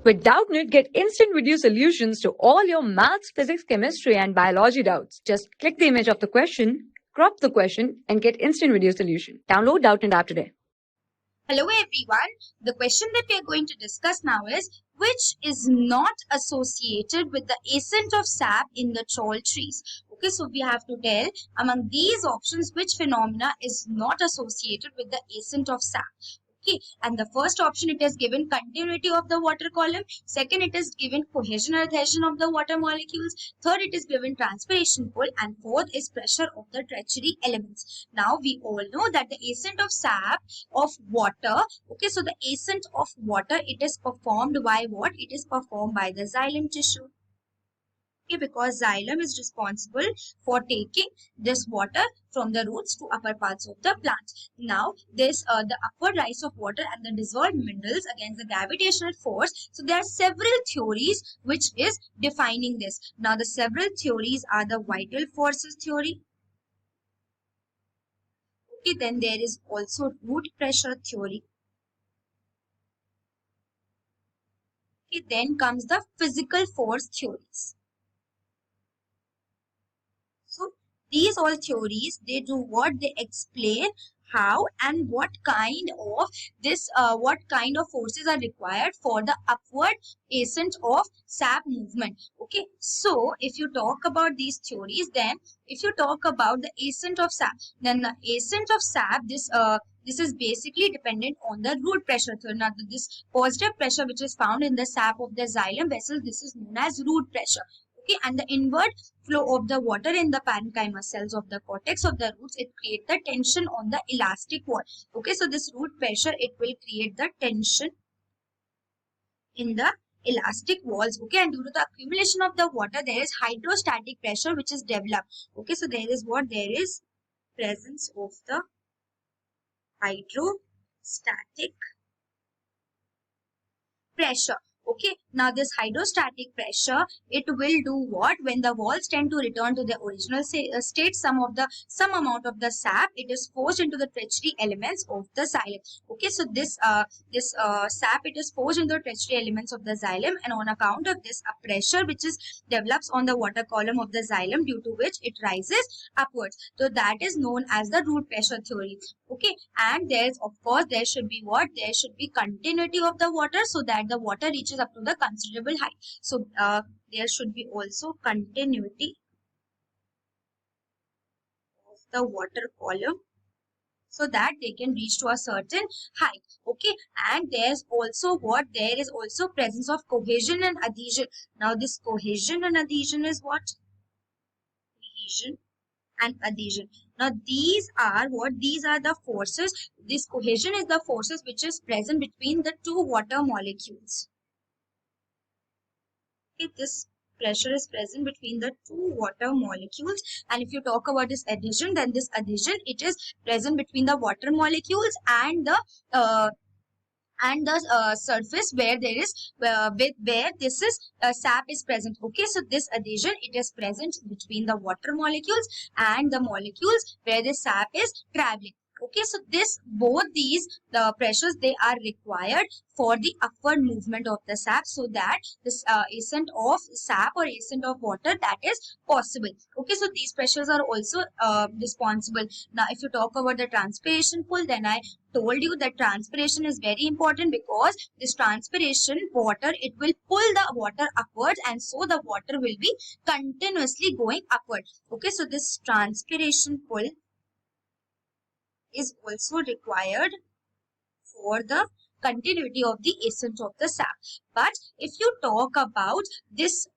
With Doubtnut, get instant video solutions to all your maths, physics, chemistry, and biology doubts. Just click the image of the question, crop the question, and get instant video solution. Download Doubtnut app today. Hello everyone. The question that we are going to discuss now is which is not associated with the ascent of sap in the tall trees. Okay, so we have to tell among these options which phenomena is not associated with the ascent of sap. Okay, and the first option, it is given continuity of the water column. Second, it is given cohesion or adhesion of the water molecules. Third, it is given transpiration pull, and fourth is pressure of the tertiary elements. Now we all know that the ascent of sap of water, okay, so the ascent of water, it is performed by what? It is performed by the xylem tissue. Okay, because xylem is responsible for taking this water from the roots to upper parts of the plant. Now, this the upward rise of water and the dissolved minerals against the gravitational force. So, there are several theories which is defining this. Now, the several theories are the vital forces theory. Okay, then there is also root pressure theory. Okay, then comes the physical force theories. So these all theories, they do what? They explain how and what kind of what kind of forces are required for the upward ascent of sap movement. Okay, so if you talk about these theories, then if you talk about the ascent of sap, then the ascent of sap, this is basically dependent on the root pressure theory. Now, this positive pressure which is found in the sap of the xylem vessels, this is known as root pressure. Okay, and the inward flow of the water in the parenchyma cells of the cortex of the roots, it creates the tension on the elastic wall. Okay, so this root pressure, it will create the tension in the elastic walls. Okay, and due to the accumulation of the water, there is hydrostatic pressure which is developed. Okay, so there is what? There is presence of the hydrostatic pressure. Okay, now this hydrostatic pressure, it will do what? When the walls tend to return to their original state, some amount of the sap, it is forced into the tertiary elements of the xylem. Okay, so this sap, it is forced into the tertiary elements of the xylem, and on account of this, a pressure which is develops on the water column of the xylem, due to which it rises upwards. So that is known as the root pressure theory. Okay, and there's, of course, there should be what? There should be continuity of the water, so that the water reaches up to the considerable height. So there should be also continuity of the water column, so that they can reach to a certain height. Okay, and there's also what? There is also presence of cohesion and adhesion. Now this cohesion and adhesion is what? Cohesion and adhesion. Now these are what? These are the forces. This cohesion is the forces which is present between the two water molecules. Okay, this pressure is present between the two water molecules. And if you talk about this adhesion, then this adhesion, it is present between the water molecules and the surface where there is where this is sap is present. Okay, so this adhesion, it is present between the water molecules and the molecules where the sap is traveling. Okay, so both these pressures, they are required for the upward movement of the sap, so that this ascent of sap or ascent of water, that is possible. Okay, so these pressures are also responsible. Now if you talk about the transpiration pull, then I told you that transpiration is very important, because this transpiration water, it will pull the water upwards, and so the water will be continuously going upward. Okay, so this transpiration pull is also required for the continuity of the ascent of the sap. But if you talk about this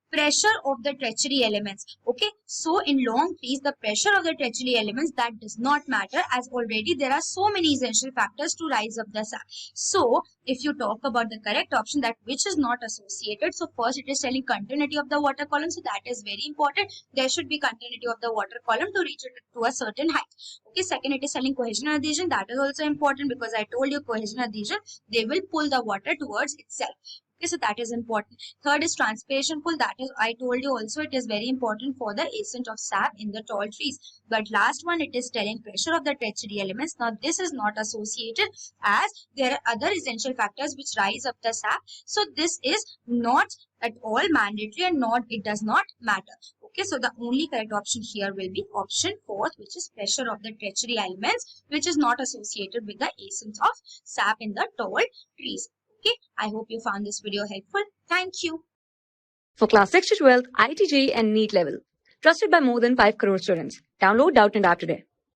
pressure of the tertiary elements, okay, so in long trees, the pressure of the tertiary elements, that does not matter, as already there are so many essential factors to rise up the sap. So if you talk about the correct option, that which is not associated, so first it is telling continuity of the water column, so that is very important. There should be continuity of the water column to reach it to a certain height. Okay, second, it is telling cohesion and adhesion, that is also important, because I told you cohesion and adhesion, they will pull the water towards itself. Okay, so that is important. Third is transpiration pull. That is, I told you also, it is very important for the ascent of sap in the tall trees. But last one, it is telling pressure of the tertiary elements. Now this is not associated, as there are other essential factors which rise up the sap. So this is not at all mandatory, and not, it does not matter. Okay, so the only correct option here will be option 4, which is pressure of the tertiary elements, which is not associated with the ascent of sap in the tall trees. Okay, I hope you found this video helpful. Thank you. For class 6 to 12, IIT JEE and NEET level. Trusted by more than 5 crore students. Download Doubtnut app today.